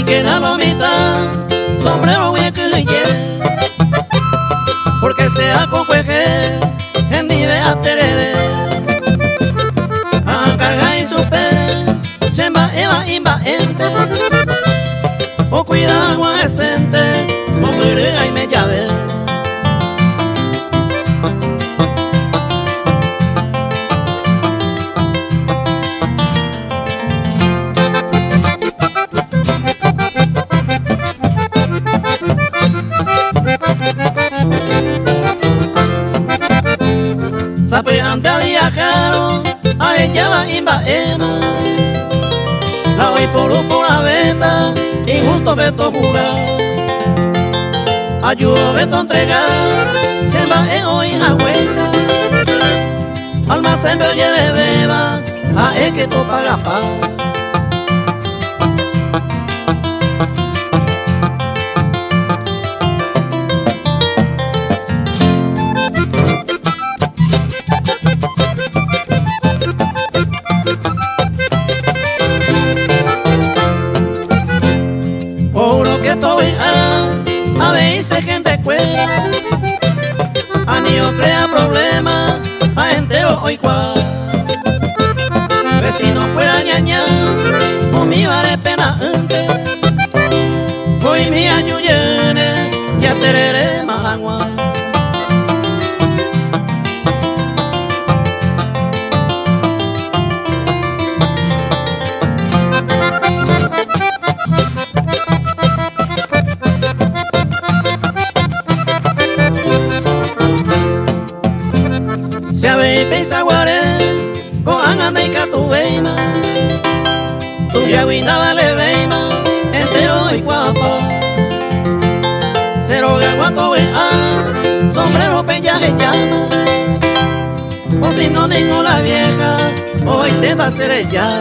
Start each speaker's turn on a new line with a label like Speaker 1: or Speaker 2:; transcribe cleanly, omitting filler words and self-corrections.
Speaker 1: que la lomita, sombrero hueque, porque sea con cueque, en nive a terere. A carga y supe, semba eva imba ente, o cuidado a esente, o murega y me llave. Sape ante a viajero, a ella va imba ema. La oí por la venta, y justo veto jugar. Ayudo veto entregar, se va en hoy a huesa. Almacén oye de beba, a que to paga pa. A veces gente cuera, a niño crea problemas, a entero hoy cual. Vecino fuera ñaña, o mi vale pena antes. Hoy mi ayuyene, ya terere mahangua. Se ave y pesa guare, con anda y catu veima. Tu ya guinaba le veima, entero y guapa. Cero gaguato vea, sombrero pellaje llama. O si no tengo la vieja, hoy te da ser ella.